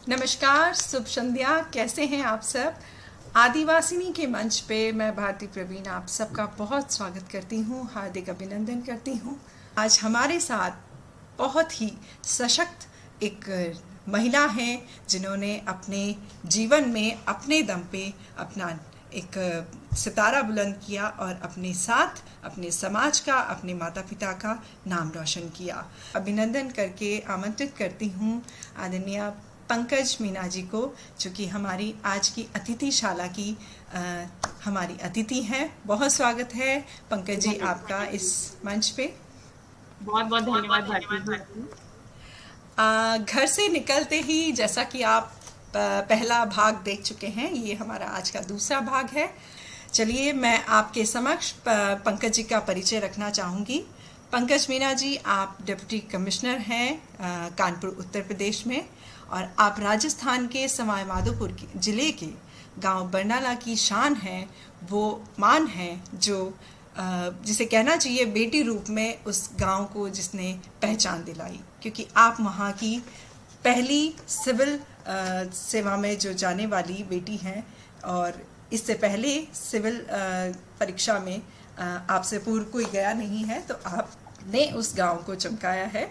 नमस्कार, शुभ संध्या। कैसे हैं आप सब? आदिवासिनी के मंच पे मैं भारती प्रवीण आप सबका बहुत स्वागत करती हूँ, हार्दिक अभिनंदन करती हूँ। आज हमारे साथ बहुत ही सशक्त एक महिला हैं जिन्होंने अपने जीवन में अपने दम पे अपना एक सितारा बुलंद किया और अपने साथ अपने समाज का, अपने माता पिता का नाम रोशन किया। अभिनंदन करके आमंत्रित करती हूँ आदरणीय पंकज मीना जी को, जो कि हमारी आज की अतिथिशाला की हमारी अतिथि हैं। बहुत स्वागत है पंकज जी आपका इस मंच पे। बहुत बहुत धन्यवाद भारती जी। घर से निकलते ही जैसा कि आप पहला भाग देख चुके हैं, ये हमारा आज का दूसरा भाग है। चलिए मैं आपके समक्ष पंकज जी का परिचय रखना चाहूँगी। पंकज मीना जी, आप डिप्टी कमिश्नर हैं कानपुर उत्तर प्रदेश में, और आप राजस्थान के सवाई माधोपुर जिले के गांव बरनाला की शान है, वो मान है जो जिसे कहना चाहिए बेटी रूप में उस गांव को जिसने पहचान दिलाई, क्योंकि आप वहाँ की पहली सिविल सेवा में जो जाने वाली बेटी हैं, और इससे पहले सिविल परीक्षा में आपसे पूर्व कोई गया नहीं है, तो आपने उस गांव को चमकाया है।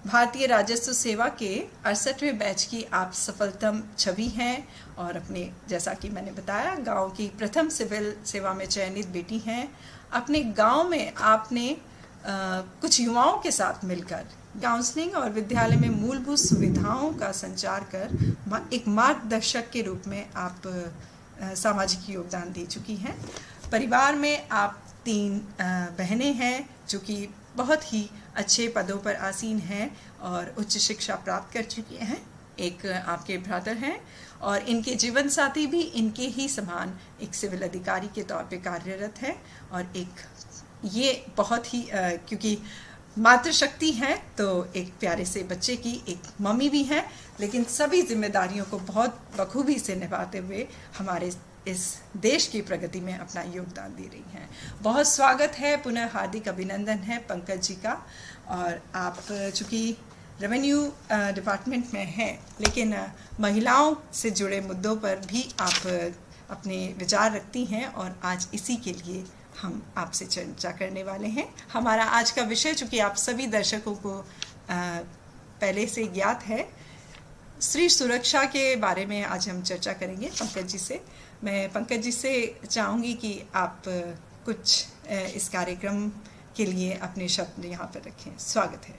भारतीय राजस्व सेवा के 68वें बैच की आप सफलतम छवि हैं, और अपने जैसा कि मैंने बताया गांव की प्रथम सिविल सेवा में चयनित बेटी हैं। अपने गांव में आपने कुछ युवाओं के साथ मिलकर काउंसलिंग और विद्यालय में मूलभूत सुविधाओं का संचार कर एक मार्गदर्शक के रूप में आप सामाजिक योगदान दे चुकी हैं। परिवार में आप 3 बहनें हैं जो कि बहुत ही अच्छे पदों पर आसीन हैं और उच्च शिक्षा प्राप्त कर चुकी हैं। एक आपके भ्रातर हैं और इनके जीवन साथी भी इनके ही समान एक सिविल अधिकारी के तौर पे कार्यरत है, और एक ये बहुत ही क्योंकि मातृशक्ति है तो एक प्यारे से बच्चे की एक मम्मी भी हैं, लेकिन सभी जिम्मेदारियों को बहुत बखूबी से निभाते हुए हमारे इस देश की प्रगति में अपना योगदान दे रही हैं। बहुत स्वागत है, पुनः हार्दिक अभिनंदन है पंकज जी का। और आप चूँकि रेवेन्यू डिपार्टमेंट में हैं, लेकिन महिलाओं से जुड़े मुद्दों पर भी आप अपने विचार रखती हैं, और आज इसी के लिए हम आपसे चर्चा करने वाले हैं। हमारा आज का विषय, चूँकि आप सभी दर्शकों को पहले से ज्ञात है, स्त्री सुरक्षा के बारे में आज हम चर्चा करेंगे पंकज जी से। मैं पंकज जी से चाहूँगी कि आप कुछ इस कार्यक्रम के लिए अपने शब्द यहाँ पर रखें। स्वागत है।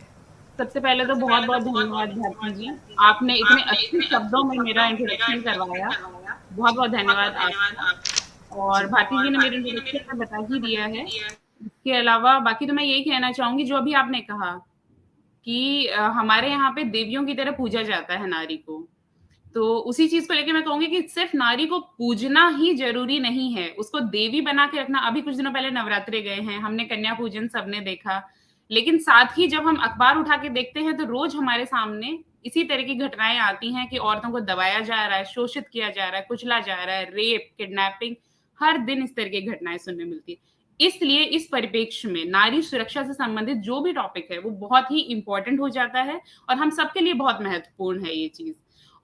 सबसे पहले तो बहुत बहुत धन्यवाद भारती जी, आपने इतने अच्छे शब्दों में मेरा इंट्रोडक्शन करवाया। बहुत बहुत धन्यवाद आपका। और भारती जी ने मेरे इंट्रोडक्शन में बता ही दिया है। इसके अलावा बाकी तो मैं यही कहना चाहूंगी, जो अभी आपने कहा कि हमारे यहाँ पे देवियों की तरह पूजा जाता है नारी को, तो उसी चीज को लेके मैं कहूंगी कि सिर्फ नारी को पूजना ही जरूरी नहीं है, उसको देवी बना के रखना। अभी कुछ दिनों पहले नवरात्रे गए हैं, हमने कन्या पूजन सबने देखा, लेकिन साथ ही जब हम अखबार उठा के देखते हैं तो रोज हमारे सामने इसी तरह की घटनाएं आती हैं कि औरतों को दबाया जा रहा है, शोषित किया जा रहा है, कुचला जा रहा है, रेप, किडनैपिंग, हर दिन इस तरह की घटनाएं सुनने मिलती है। इसलिए इस परिप्रेक्ष्य में नारी सुरक्षा से संबंधित जो भी टॉपिक है वो बहुत ही इंपॉर्टेंट हो जाता है, और हम सबके लिए बहुत महत्वपूर्ण है ये चीज।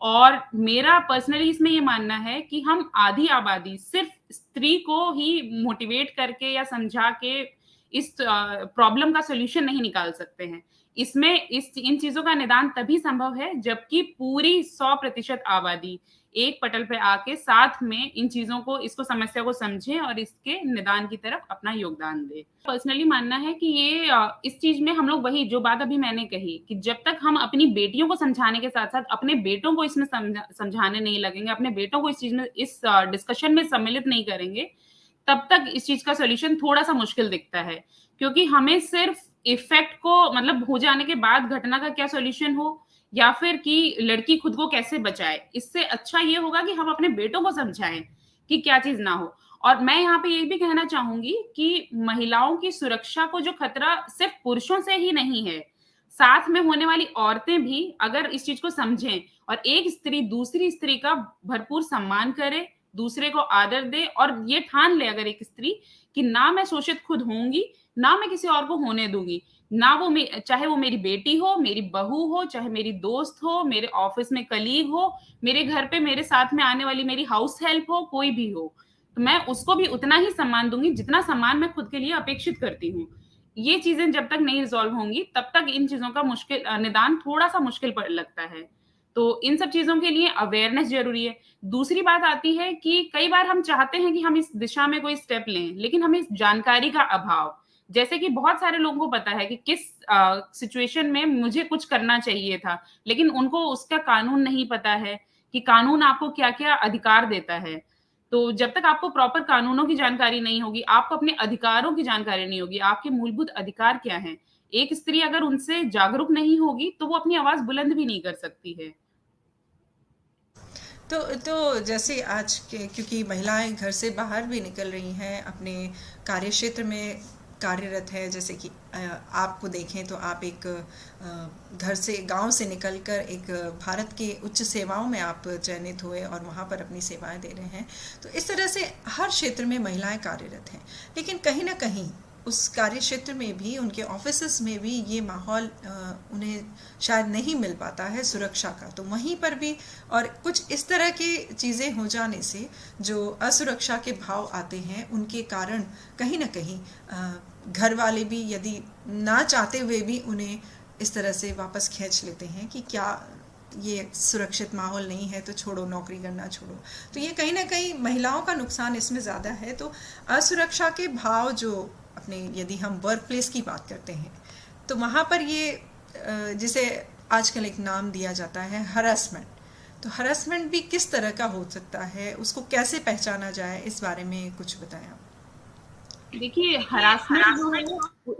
और मेरा पर्सनली इसमें ये मानना है कि हम आधी आबादी सिर्फ स्त्री को ही मोटिवेट करके या समझा के इस प्रॉब्लम का सॉल्यूशन नहीं निकाल सकते हैं। इसमें इन चीजों का निदान तभी संभव है जबकि पूरी 100% आबादी एक पटल पे आके साथ में इन चीजों को, इसको, समस्या को समझे और इसके निदान की तरफ अपना योगदान दे। पर्सनली मानना है कि ये इस चीज में हम लोग, वही जो बात अभी मैंने कही कि जब तक हम अपनी बेटियों को समझाने के साथ साथ अपने बेटों को इसमें समझाने नहीं लगेंगे, अपने बेटों को इस चीज में, इस डिस्कशन में सम्मिलित नहीं करेंगे, तब तक इस चीज का सोल्यूशन थोड़ा सा मुश्किल दिखता है। क्योंकि हमें सिर्फ इफेक्ट को, मतलब हो जाने के बाद घटना का क्या सोल्यूशन हो, या फिर कि लड़की खुद को कैसे बचाए, इससे अच्छा ये होगा कि हम अपने बेटों को समझाएं कि क्या चीज ना हो। और मैं यहाँ पे ये भी कहना चाहूंगी कि महिलाओं की सुरक्षा को जो खतरा सिर्फ पुरुषों से ही नहीं है, साथ में होने वाली औरतें भी अगर इस चीज को समझें और एक स्त्री दूसरी स्त्री का भरपूर सम्मान करे, दूसरे को आदर दे, और ये ठान ले अगर एक स्त्री कि ना मैं शोषित खुद होंगी, ना मैं किसी और को होने दूंगी, ना वो चाहे वो मेरी बेटी हो, मेरी बहू हो, चाहे मेरी दोस्त हो, मेरे ऑफिस में कलीग हो, मेरे घर पे मेरे साथ में आने वाली मेरी हाउस हेल्प हो, कोई भी हो, तो मैं उसको भी उतना ही सम्मान दूंगी जितना सम्मान मैं खुद के लिए अपेक्षित करती हूँ। ये चीजें जब तक नहीं रिजॉल्व होंगी तब तक इन चीजों का निदान थोड़ा सा मुश्किल पड़ लगता है। तो इन सब चीजों के लिए अवेयरनेस जरूरी है। दूसरी बात आती है कि कई बार हम चाहते हैं कि हम इस दिशा में कोई स्टेप लें, लेकिन हमें इस जानकारी का अभाव, जैसे कि बहुत सारे लोगों को पता है कि किस सिचुएशन में मुझे कुछ करना चाहिए था, लेकिन उनको उसका कानून नहीं पता है कि कानून आपको क्या-क्या अधिकार देता है। तो जब तक आपको प्रॉपर कानूनों की जानकारी नहीं होगी, आपको अपने अधिकारों की जानकारी नहीं होगी, आपके मूलभूत अधिकार क्या हैं, एक स्त्री अगर उनसे जागरूक नहीं होगी, तो वो अपनी आवाज़ बुलंद भी नहीं कर सकती है। तो जैसे आज के, क्योंकि महिलाएं घर से बाहर भी निकल रही हैं, अपने कार्य क्षेत्र में कार्यरत है, जैसे कि आपको देखें तो आप एक घर से, गांव से निकलकर एक भारत के उच्च सेवाओं में आप चयनित हुए और वहां पर अपनी सेवाएं दे रहे हैं। तो इस तरह से हर क्षेत्र में महिलाएं कार्यरत हैं, लेकिन कहीं ना कहीं उस कार्य क्षेत्र में भी, उनके ऑफिसेस में भी ये माहौल उन्हें शायद नहीं मिल पाता है सुरक्षा का। तो वहीं पर भी और कुछ इस तरह की चीज़ें हो जाने से जो असुरक्षा के भाव आते हैं, उनके कारण कहीं ना कहीं घर वाले भी यदि ना चाहते हुए भी उन्हें इस तरह से वापस खींच लेते हैं कि क्या ये सुरक्षित माहौल नहीं है तो छोड़ो, नौकरी करना छोड़ो। तो ये कहीं ना कहीं महिलाओं का नुकसान इसमें ज़्यादा है। तो असुरक्षा के भाव जो अपने, यदि हम वर्क प्लेस की बात करते हैं, तो वहाँ पर ये जिसे आजकल एक नाम दिया जाता है हरासमेंट, तो हरासमेंट भी किस तरह का हो सकता है, उसको कैसे पहचाना जाए, इस बारे में कुछ बताएं आप। देखिए, हरासमेंट जो है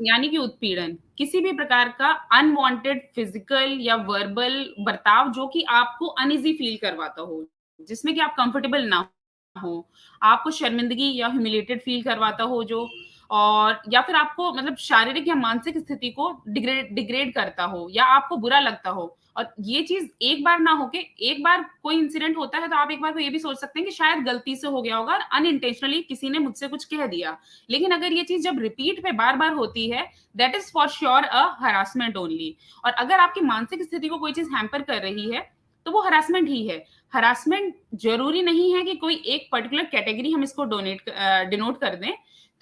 यानी कि उत्पीड़न, किसी भी प्रकार का अनवांटेड फिजिकल या वर्बल बर्ताव जो कि आपको अनईजी फील करवाता हो, जिसमें कि आप कंफर्टेबल ना हो, आपको शर्मिंदगी या ह्यूमिलेटेड फील करवाता हो जो, और या फिर आपको मतलब शारीरिक या मानसिक स्थिति को डिग्रेड करता हो या आपको बुरा लगता हो। और ये चीज एक बार ना होके, एक बार कोई इंसिडेंट होता है तो आप एक बार को ये भी सोच सकते हैं कि शायद गलती से हो गया होगा, अनइंटेंशनली किसी ने मुझसे कुछ कह दिया। लेकिन अगर ये चीज जब रिपीट पे बार बार होती है, that is for sure a harassment only. और अगर आपकी मानसिक स्थिति को कोई चीज हैम्पर कर रही है तो वो हरासमेंट ही है। हरासमेंट जरूरी नहीं है कि कोई एक पर्टिकुलर कैटेगरी हम इसको डिनोट कर दें।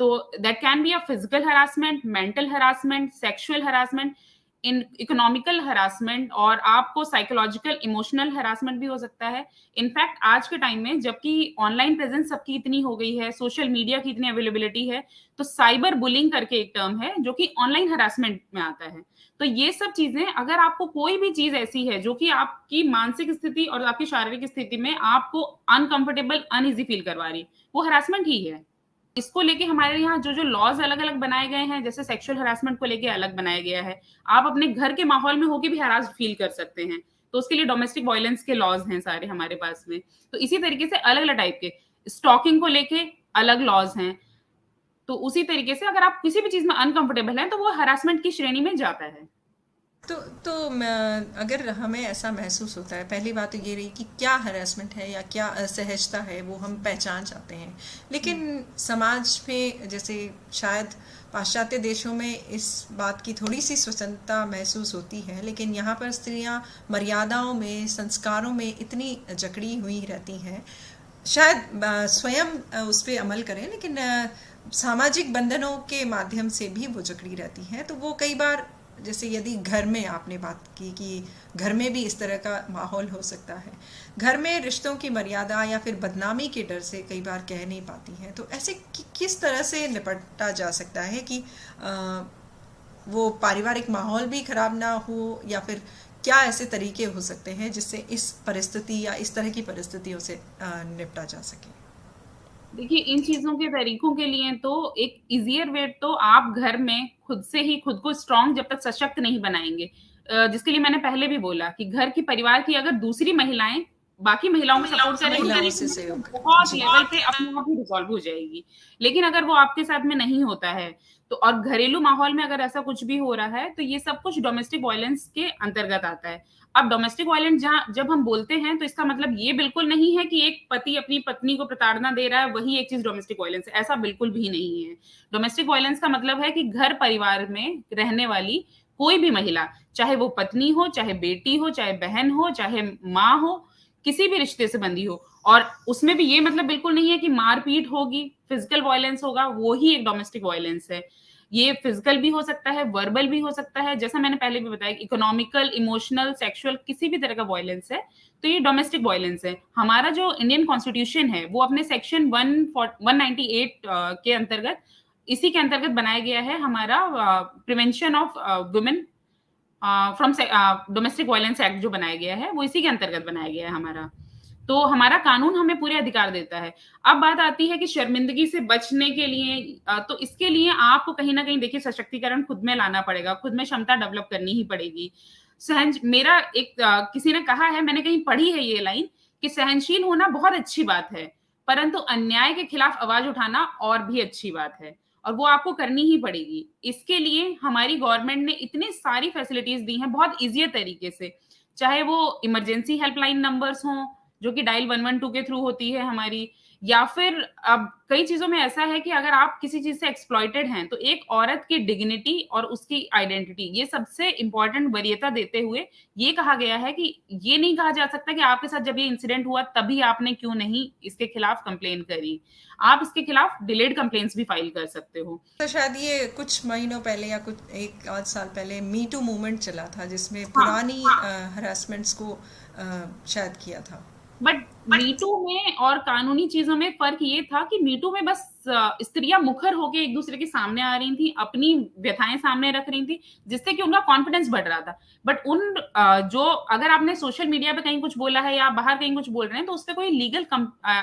तो that can be a physical harassment, mental harassment, sexual harassment, in economical harassment, और आपको साइकोलॉजिकल इमोशनल हरासमेंट भी हो सकता है। इनफैक्ट आज के टाइम में जबकि ऑनलाइन प्रेजेंस सबकी इतनी हो गई है, सोशल मीडिया की इतनी अवेलेबिलिटी है, तो साइबर बुलिंग करके एक टर्म है जो कि ऑनलाइन हरासमेंट में आता है। तो ये सब चीजें, अगर आपको कोई भी चीज ऐसी है जो कि आपकी मानसिक स्थिति और आपकी शारीरिक स्थिति में आपको अनकंफर्टेबल, अनईजी फील करवा रही, वो हरासमेंट ही है। इसको लेके हमारे यहाँ जो जो लॉज अलग अलग बनाए गए हैं, जैसे सेक्सुअल हरासमेंट को लेके अलग बनाया गया है, आप अपने घर के माहौल में होके भी हरास फील कर सकते हैं, तो उसके लिए डोमेस्टिक वायलेंस के लॉज हैं सारे हमारे पास में। तो इसी तरीके से अलग अलग टाइप के स्टॉकिंग को लेके अलग लॉज हैं। तो उसी तरीके से अगर आप किसी भी चीज में अनकंफर्टेबल हैं तो वो हरासमेंट की श्रेणी में जाता है। अगर हमें ऐसा महसूस होता है, पहली बात तो ये रही कि क्या हरासमेंट है या क्या असहजता है, वो हम पहचान चाहते हैं। लेकिन समाज में, जैसे शायद पाश्चात्य देशों में इस बात की थोड़ी सी स्वतंत्रता महसूस होती है, लेकिन यहाँ पर स्त्रियाँ मर्यादाओं में, संस्कारों में इतनी जकड़ी हुई रहती हैं। शायद स्वयं उस पर अमल करें, लेकिन सामाजिक बंधनों के माध्यम से भी वो जकड़ी रहती हैं। तो वो कई बार, जैसे यदि घर में आपने बात की कि घर में भी इस तरह का माहौल हो सकता है, घर में रिश्तों की मर्यादा या फिर बदनामी के डर से कई बार कह नहीं पाती हैं, तो ऐसे किस तरह से निपटा जा सकता है कि वो पारिवारिक माहौल भी खराब ना हो, या फिर क्या ऐसे तरीके हो सकते हैं जिससे इस परिस्थिति या इस तरह की परिस्थितियों से निपटा जा सके? देखिए, इन चीजों के तरीकों के लिए तो एक इजियर वे, तो आप घर में खुद से ही खुद को स्ट्रांग जब तक सशक्त नहीं बनाएंगे, जिसके लिए मैंने पहले भी बोला कि घर की, परिवार की अगर दूसरी महिलाएं बाकी महिलाओं को सपोर्ट महिलाओं से करेंगे सहयोग। तो बहुत जी। लेवल पे अपने आप ही रिजॉल्व हो जाएगी। लेकिन अगर वो आपके साथ में नहीं होता है तो, और घरेलू माहौल में अगर ऐसा कुछ भी हो रहा है, तो ये सब कुछ डोमेस्टिक वायलेंस के अंतर्गत आता है। अब डोमेस्टिक वायलेंस जहां जब हम बोलते हैं तो इसका मतलब ये बिल्कुल नहीं है कि एक पति अपनी पत्नी को प्रताड़ना दे रहा है वही एक चीज डोमेस्टिक वायलेंस है, ऐसा बिल्कुल भी नहीं है। डोमेस्टिक वायलेंस का मतलब है कि घर परिवार में रहने वाली कोई भी महिला, चाहे वो पत्नी हो, चाहे बेटी हो, चाहे बहन हो, चाहे माँ हो, किसी भी रिश्ते से बंधी हो, और उसमें भी ये मतलब बिल्कुल नहीं है कि मारपीट होगी, फिजिकल वायलेंस होगा, वो ही एक डोमेस्टिक वायलेंस है। ये फिजिकल भी हो सकता है, वर्बल भी हो सकता है, जैसा मैंने पहले भी बताया, इकोनॉमिकल, इमोशनल, सेक्सुअल, किसी भी तरह का वायलेंस है तो ये डोमेस्टिक वायलेंस है। हमारा जो इंडियन कॉन्स्टिट्यूशन है वो अपने सेक्शन 198 के अंतर्गत, इसी के अंतर्गत बनाया गया है हमारा prevention of women from domestic violence act जो बनाया गया है, वो इसी के अंतर्गत बनाया गया है हमारा। तो हमारा कानून हमें पूरे अधिकार देता है। अब बात आती है कि शर्मिंदगी से बचने के लिए, तो इसके लिए आपको कहीं ना कहीं देखिए सशक्तिकरण खुद में लाना पड़ेगा, खुद में क्षमता डेवलप करनी ही पड़ेगी। मेरा एक किसी ने कहा है, मैंने कहीं पढ़ी है ये लाइन, कि सहनशील होना बहुत अच्छी बात है, परंतु अन्याय के खिलाफ आवाज उठाना और भी अच्छी बात है, और वो आपको करनी ही पड़ेगी। इसके लिए हमारी गवर्नमेंट ने इतनी सारी फैसिलिटीज दी हैं बहुत इजी तरीके से, चाहे वो इमरजेंसी हेल्पलाइन नंबर्स हों जो कि डायल 112 के थ्रू होती है हमारी, या फिर अब कई चीजों में ऐसा है कि अगर आप किसी चीज से एक्सप्लॉइटेड हैं तो एक औरत की डिग्निटी और उसकी आइडेंटिटी, ये सबसे इंपॉर्टेंट वरीयता देते हुए ये कहा गया है कि ये नहीं कहा जा सकता कि आपके साथ जब ये इंसिडेंट हुआ तभी आपने क्यों नहीं इसके खिलाफ कंप्लेन करी। आप इसके खिलाफ डिलेड कंप्लेन्स भी फाइल कर सकते हो। तो शायद ये कुछ महीनों पहले या कुछ एक आध साल पहले मी टू मूवमेंट चला था जिसमें हाँ, पुरानी हरासमेंट्स को शायद किया था। बट मीटू में और कानूनी चीजों में फर्क ये था कि मीटू में बस स्त्रियां मुखर होके एक दूसरे के सामने आ रही थी, अपनी व्यथाएं सामने रख रही थी, जिससे कि उनका कॉन्फिडेंस बढ़ रहा था। बट जो अगर आपने सोशल मीडिया पे कहीं कुछ बोला है या बाहर कहीं कुछ बोल रहे हैं तो उस पर कोई लीगल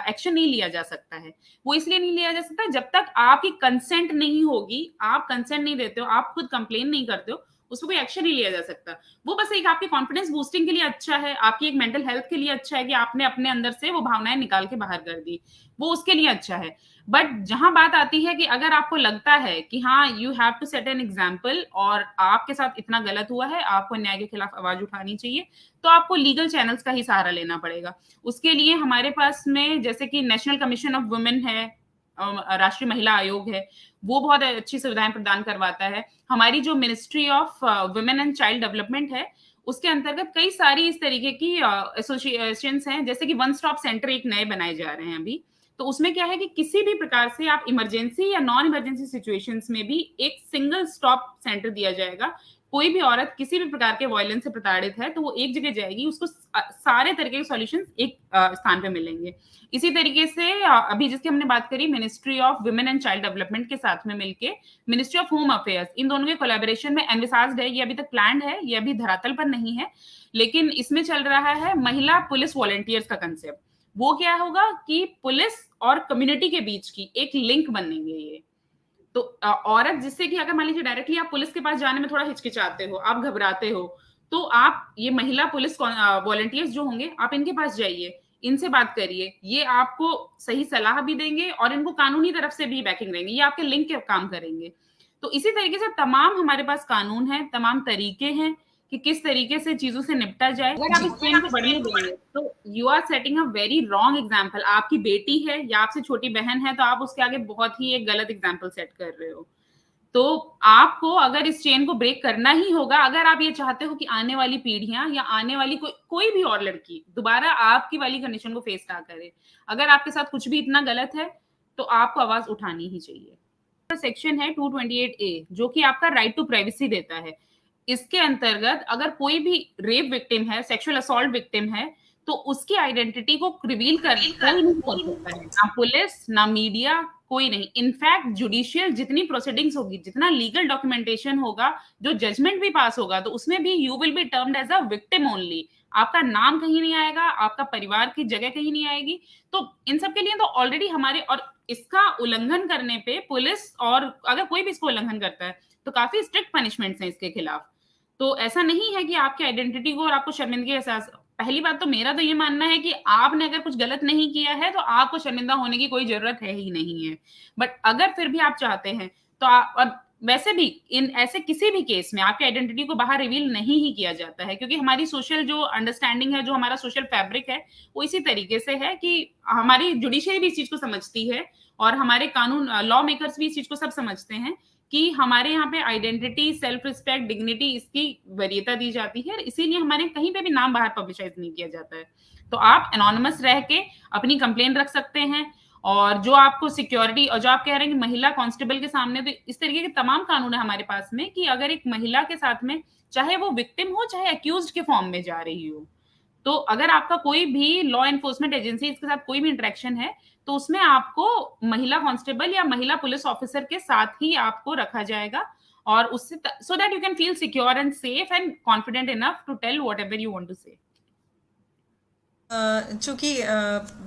एक्शन नहीं लिया जा सकता है। वो इसलिए नहीं लिया जा सकता जब तक आपकी कंसेंट नहीं होगी, आप कंसेंट नहीं देते हो, आप खुद कंप्लेन नहीं करते हो, उस पर कोई एक्शन नहीं लिया जा सकता। वो बस एक आपके कॉन्फिडेंस बूस्टिंग के लिए अच्छा है, आपकी एक मेंटल हेल्थ के लिए अच्छा है कि आपने अपने अंदर से वो भावनाएं निकाल के बाहर कर दी, वो उसके लिए अच्छा है। बट जहां बात आती है कि अगर आपको लगता है कि हाँ you have to set an example और आपके साथ इतना गलत हुआ है, आपको न्याय के खिलाफ आवाज उठानी चाहिए, तो आपको लीगल चैनल्स का ही सहारा लेना पड़ेगा। उसके लिए हमारे पास में जैसे कि नेशनल कमीशन ऑफ वुमेन है, राष्ट्रीय महिला आयोग है, वो बहुत अच्छी सुविधाएं प्रदान करवाता है। हमारी जो ministry of women and child development है, उसके अंतर्गत कई सारी इस तरीके की एसोसिएशंस हैं, जैसे कि वन स्टॉप सेंटर एक नए बनाए जा रहे हैं अभी। तो उसमें क्या है कि किसी भी प्रकार से आप इमरजेंसी या नॉन इमरजेंसी सिचुएशंस में भी एक सिंगल स्टॉप सेंटर दिया जाएगा। कोई भी औरत किसी भी प्रकार के वायलेंस से प्रताड़ित है तो वो एक जगह जाएगी, उसको सारे तरीके के सॉल्यूशंस एक स्थान पे मिलेंगे। इसी तरीके से अभी जिसकी हमने बात करी, ministry of women and child development के साथ में मिलके मिनिस्ट्री ऑफ होम अफेयर्स, इन दोनों के कोलैबोरेशन में एनविसाज्ड है, ये अभी तक प्लान्ड है, ये अभी धरातल पर नहीं है, लेकिन इसमें चल रहा है महिला पुलिस वॉलंटियर्स का कंसेप्ट। वो क्या होगा कि पुलिस और कम्युनिटी के बीच की एक लिंक बनेंगे ये। तो औरत, जिससे कि अगर मान लीजिए डायरेक्टली आप पुलिस के पास जाने में थोड़ा हिचकिचाते हो, आप घबराते हो, तो आप ये महिला पुलिस वॉलंटियर्स जो होंगे, आप इनके पास जाइए, इनसे बात करिए, ये आपको सही सलाह भी देंगे और इनको कानूनी तरफ से भी बैकिंग देंगे, ये आपके लिंक के काम करेंगे। तो इसी तरीके से तमाम हमारे पास कानून है, तमाम तरीके हैं कि किस तरीके से चीजों से निपटा जाए। अगर आप इस चेन को बढ़ने देंगे तो you are setting a very wrong example. आपकी बेटी है या आपसे छोटी बहन है तो आप उसके आगे बहुत ही एक गलत एग्जाम्पल सेट कर रहे हो। तो आपको अगर इस चेन को ब्रेक करना ही होगा, अगर आप ये चाहते हो कि आने वाली पीढ़ियां या आने वाली कोई भी और लड़की दोबारा आपकी वाली कंडीशन को फेस ना करे, अगर आपके साथ कुछ भी इतना गलत है तो आपको आवाज उठानी ही चाहिए। सेक्शन है 228A जो कि आपका राइट टू प्राइवेसी देता है। इसके अंतर्गत अगर कोई भी रेप विक्टिम है, सेक्सुअल असॉल्ट विक्टिम है, तो उसकी आइडेंटिटी को रिवील कर कोई नहीं कर सकता है, ना पुलिस ना मीडिया, कोई नहीं। इनफैक्ट जुडिशियल जितनी प्रोसीडिंग्स होगी, जितना लीगल डॉक्यूमेंटेशन होगा, जो जजमेंट भी पास होगा, तो उसमें भी you will be termed as a victim only. आपका नाम कहीं नहीं आएगा, आपका परिवार की जगह कहीं नहीं आएगी। तो इन सब के लिए तो ऑलरेडी हमारे, और इसका उल्लंघन करने पे पुलिस, और अगर कोई भी इसको उल्लंघन करता है तो काफी स्ट्रिक्ट पनिशमेंट्स हैं इसके खिलाफ। तो ऐसा नहीं है कि आपकी आइडेंटिटी को और आपको शर्मिंदगी एहसास पहली बात तो मेरा तो ये मानना है कि आपने अगर कुछ गलत नहीं किया है तो आपको शर्मिंदा होने की कोई जरूरत है ही नहीं है। बट अगर फिर भी आप चाहते हैं तो और वैसे भी इन ऐसे किसी भी केस में आपकी आइडेंटिटी को बाहर रिवील नहीं ही किया जाता है, क्योंकि हमारी सोशल जो अंडरस्टैंडिंग है, जो हमारा सोशल फैब्रिक है, वो इसी तरीके से है कि हमारी जुडिशरी भी इस चीज को समझती है और हमारे कानून लॉ मेकर्स भी इस चीज को सब समझते हैं कि हमारे यहाँ पे आइडेंटिटी, सेल्फ रिस्पेक्ट, डिग्निटी, इसकी वरीयता दी जाती है, इसीलिए हमारे कहीं पे भी नाम बाहर पब्लिसाइज नहीं किया जाता है। तो आप एनोनिमस रह के अपनी कंप्लेन रख सकते हैं, और जो आपको सिक्योरिटी, और जो आप कह रहे हैं कि महिला कांस्टेबल के सामने, तो इस तरीके के तमाम कानून है हमारे पास में कि अगर एक महिला के साथ में, चाहे वो विक्टिम हो चाहे अक्यूज्ड के फॉर्म में जा रही हो, तो अगर आपका कोई भी लॉ एनफोर्समेंट एजेंसी इसके साथ कोई भी इंटरेक्शन है, तो उसमें आपको महिला कांस्टेबल या महिला पुलिस ऑफिसर के साथ ही आपको रखा जाएगा, और उससे so that you can feel secure and safe and confident enough to tell whatever you want to say. चूंकि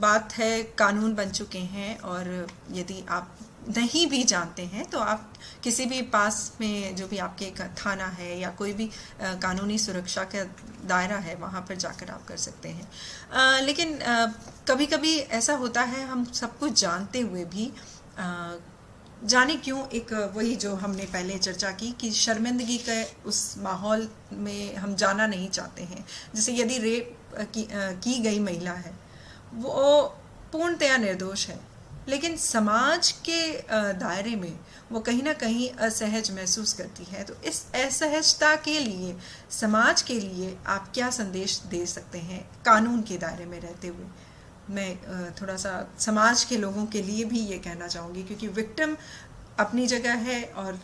बात है कानून बन चुके हैं, और यदि आप नहीं भी जानते हैं तो आप किसी भी पास में जो भी आपके थाना है या कोई भी कानूनी सुरक्षा का दायरा है, वहाँ पर जाकर आप कर सकते हैं। लेकिन कभी कभी ऐसा होता है, हम सब कुछ जानते हुए भी जाने क्यों एक वही जो हमने पहले चर्चा की कि शर्मिंदगी के उस माहौल में हम जाना नहीं चाहते हैं। जैसे यदि रेप की गई महिला है, वो पूर्णतया निर्दोष है, लेकिन समाज के दायरे में वो कहीं ना कहीं असहज महसूस करती है। तो इस असहजता के लिए, समाज के लिए आप क्या संदेश दे सकते हैं कानून के दायरे में रहते हुए? मैं थोड़ा सा समाज के लोगों के लिए भी ये कहना चाहूँगी, क्योंकि विक्टिम अपनी जगह है और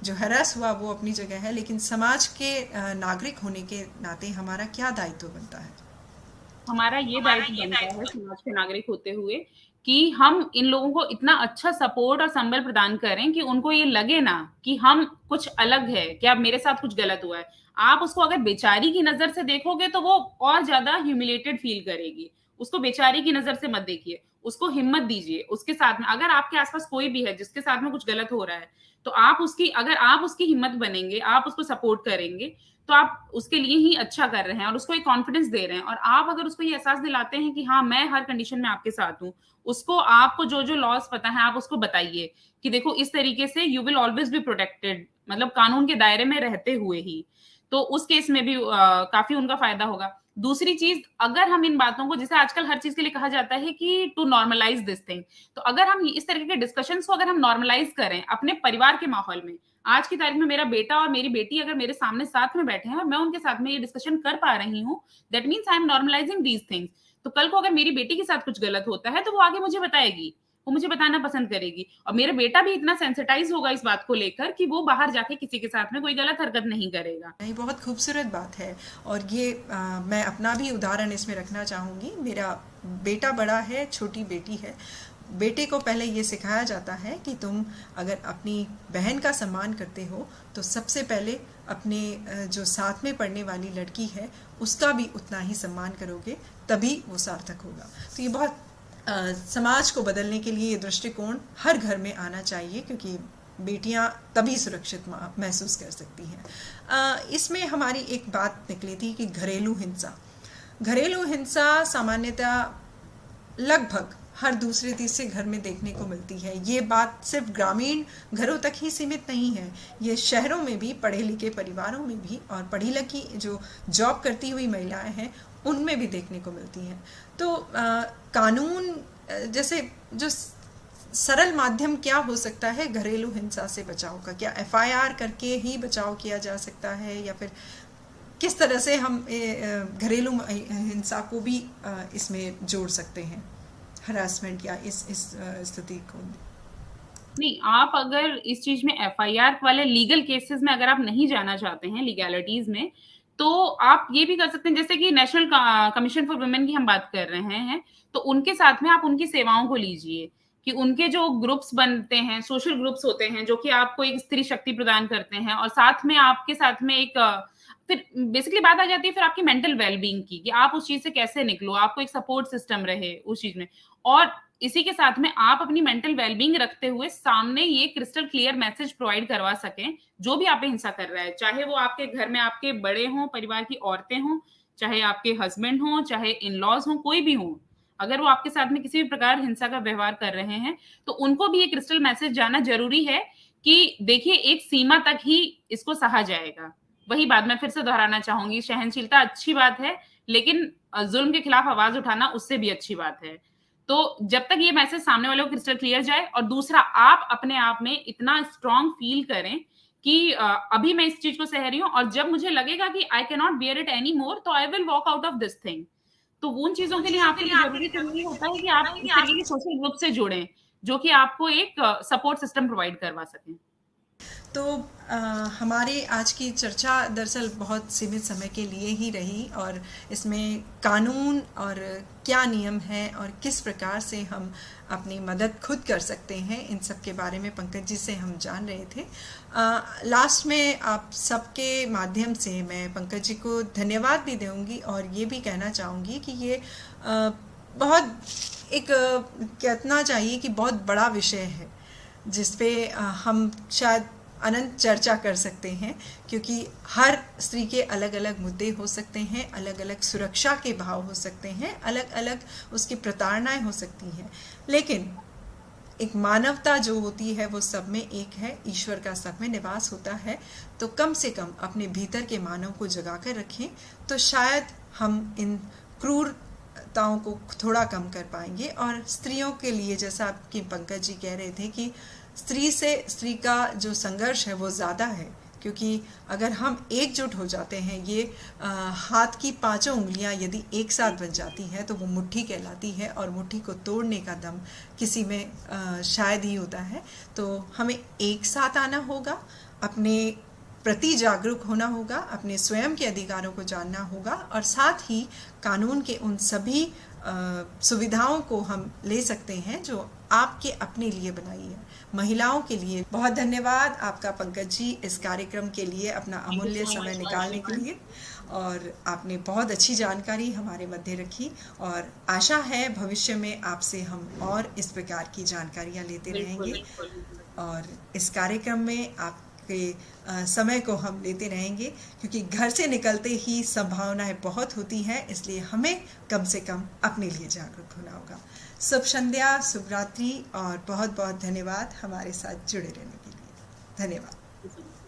जो हैरेस हुआ वो अपनी जगह है, लेकिन समाज के नागरिक होने के नाते हमारा क्या दायित्व बनता है? हमारा ये दायित्व बनता है समाज के नागरिक होते हुए कि हम इन लोगों को इतना अच्छा सपोर्ट और संबल प्रदान करें कि उनको ये लगे ना कि हम कुछ अलग है, कि अब मेरे साथ कुछ गलत हुआ है। आप उसको अगर बेचारी की नजर से देखोगे तो वो और ज्यादा ह्यूमिलेटेड फील करेगी। उसको बेचारी की नजर से मत देखिए, उसको हिम्मत दीजिए। उसके साथ में अगर आपके आसपास कोई भी है जिसके साथ में कुछ गलत हो रहा है, तो आप उसकी, अगर आप उसकी हिम्मत बनेंगे, आप उसको सपोर्ट करेंगे, तो आप उसके लिए ही अच्छा कर रहे हैं और उसको एक कॉन्फिडेंस दे रहे हैं। और आप अगर उसको ये एहसास दिलाते हैं कि हाँ, मैं हर कंडीशन में आपके साथ हूँ, उसको, आपको जो जो लॉज पता है आप उसको बताइए कि देखो इस तरीके से you will always be protected, मतलब कानून के दायरे में रहते हुए ही, तो उस केस में भी काफी उनका फायदा होगा। दूसरी चीज, अगर हम इन बातों को, जैसे आजकल हर चीज के लिए कहा जाता है कि टू नॉर्मलाइज दिस थिंग, तो अगर हम इस तरीके के डिस्कशंस को अगर हम नॉर्मलाइज करें अपने परिवार के माहौल में, आज की तारीख में मेरा बेटा और मेरी बेटी अगर मेरे सामने साथ में बैठे हैं और मैं उनके साथ में ये डिस्कशन कर पा रही हूँ, that means I am normalising these things. तो कल को अगर मेरी बेटी के साथ कुछ गलत होता है तो वो आगे मुझे बताएगी, वो मुझे बताना पसंद करेगी, और मेरा बेटा भी इतना सेंसिटाइज होगा इस बात को लेकर कि वो बाहर जाके किसी के साथ में कोई गलत हरकत नहीं करेगा। ये बहुत खूबसूरत बात है, और ये मैं अपना भी उदाहरण इसमें रखना चाहूँगी। मेरा बेटा बड़ा है, छोटी बेटी है। बेटे को पहले ये सिखाया जाता है कि तुम अगर अपनी बहन का सम्मान करते हो तो सबसे पहले अपने जो साथ में पढ़ने वाली लड़की है उसका भी उतना ही सम्मान करोगे, तभी वो सार्थक होगा। तो ये बहुत समाज को बदलने के लिए ये दृष्टिकोण हर घर में आना चाहिए, क्योंकि बेटियां तभी सुरक्षित महसूस कर सकती हैं। इसमें हमारी एक बात निकली थी कि घरेलू हिंसा सामान्यतः लगभग हर दूसरे तीसरे घर में देखने को मिलती है। ये बात सिर्फ ग्रामीण घरों तक ही सीमित नहीं है, ये शहरों में भी, पढ़े लिखे परिवारों में भी, और पढ़ी लिखी जो जॉब करती हुई महिलाएं हैं उनमें भी देखने को मिलती हैं। तो कानून जैसे जो सरल माध्यम क्या हो सकता है घरेलू हिंसा से बचाव का? क्या एफआईआर करके ही बचाव किया जा सकता है, या फिर किस तरह से हम घरेलू हिंसा को भी इसमें जोड़ सकते हैं, हरासमेंट या इस स्थिति को? नहीं, आप अगर इस चीज में एफआईआर वाले लीगल केसेस में अगर आप नहीं जाना चाहते हैं, लीगैलिटीज में, तो आप ये भी कर सकते हैं, जैसे कि नेशनल कमीशन फॉर वुमेन की हम बात कर रहे हैं, तो उनके साथ में आप उनकी सेवाओं को लीजिए कि उनके जो ग्रुप्स बनते हैं, सोशल ग्रुप्स होते हैं जो कि आपको एक स्त्री शक्ति प्रदान करते हैं, और साथ में आपके साथ में एक फिर बेसिकली बात आ जाती है फिर आपकी मेंटल वेलबींग की कि आप उस चीज से कैसे निकलो, आपको एक सपोर्ट सिस्टम रहे उस चीज में, और इसी के साथ में आप अपनी मेंटल वेलबींग रखते हुए सामने ये क्रिस्टल क्लियर मैसेज प्रोवाइड करवा सकें जो भी आप पे हिंसा कर रहा है, चाहे वो आपके घर में आपके बड़े हों, परिवार की औरतें हों, चाहे आपके हस्बैंड हो, चाहे इन लॉज हो, कोई भी हो, अगर वो आपके साथ में किसी भी प्रकार हिंसा का व्यवहार कर रहे हैं, तो उनको भी ये क्रिस्टल मैसेज जाना जरूरी है कि देखिए एक सीमा तक ही इसको सहा जाएगा। वही बात मैं फिर से दोहराना चाहूंगी, सहनशीलता अच्छी बात है, लेकिन जुल्म के खिलाफ आवाज उठाना उससे भी अच्छी बात है। तो जब तक ये मैसेज सामने वाले को क्रिस्टल क्लियर जाए, और दूसरा आप अपने आप में इतना स्ट्रांग फील करें कि अभी मैं इस चीज को सह रही हूँ, और जब मुझे लगेगा कि I can not bear it any more, तो I will walk out of this thing. तो उन चीजों के लिए आपके लिए जरूरी होता है कि आप इस तरीके के सोशल ग्रुप से जुड़ें, जो कि आपको एक सपोर्ट सिस्टम प्रोवाइड करवा सकें। तो हमारी आज की चर्चा दरअसल बहुत सीमित समय के लिए ही रही, और इसमें कानून और क्या नियम है और किस प्रकार से हम अपनी मदद खुद कर सकते हैं, इन सब के बारे में पंकज जी से हम जान रहे थे। लास्ट में आप सबके माध्यम से मैं पंकज जी को धन्यवाद भी दूंगी, और ये भी कहना चाहूँगी कि ये बहुत एक कहना चाहिए कि बहुत बड़ा विषय है, जिस पे हम शायद अनंत चर्चा कर सकते हैं, क्योंकि हर स्त्री के अलग अलग मुद्दे हो सकते हैं, अलग अलग सुरक्षा के भाव हो सकते हैं, अलग अलग उसकी प्रताड़नाएं हो सकती हैं, लेकिन एक मानवता जो होती है वो सब में एक है, ईश्वर का सब में निवास होता है। तो कम से कम अपने भीतर के मानव को जगा कर रखें, तो शायद हम इन क्रूरताओं को थोड़ा कम कर पाएंगे। और स्त्रियों के लिए, जैसा आपके पंकज जी कह रहे थे, कि स्त्री से स्त्री का जो संघर्ष है वो ज़्यादा है, क्योंकि अगर हम एकजुट हो जाते हैं, ये हाथ की पांचों उंगलियां यदि एक साथ बन जाती हैं तो वो मुट्ठी कहलाती है, और मुट्ठी को तोड़ने का दम किसी में शायद ही होता है। तो हमें एक साथ आना होगा, अपने प्रति जागरूक होना होगा, अपने स्वयं के अधिकारों को जानना होगा, और साथ ही कानून के उन सभी सुविधाओं को हम ले सकते हैं जो आपके अपने लिए बनाई है, महिलाओं के लिए। बहुत धन्यवाद आपका पंकज जी इस कार्यक्रम के लिए, अपना अमूल्य समय निकालने के लिए, और आपने बहुत अच्छी जानकारी हमारे मध्य रखी, और आशा है भविष्य में आपसे हम और इस प्रकार की जानकारियां लेते रहेंगे, और इस कार्यक्रम में आपके समय को हम लेते रहेंगे, क्योंकि घर से निकलते ही संभावनाएं बहुत होती हैं, इसलिए हमें कम से कम अपने लिए जागरूक होना होगा। शुभ संध्या, शुभ रात्रि, और बहुत बहुत धन्यवाद हमारे साथ जुड़े रहने के लिए। धन्यवाद।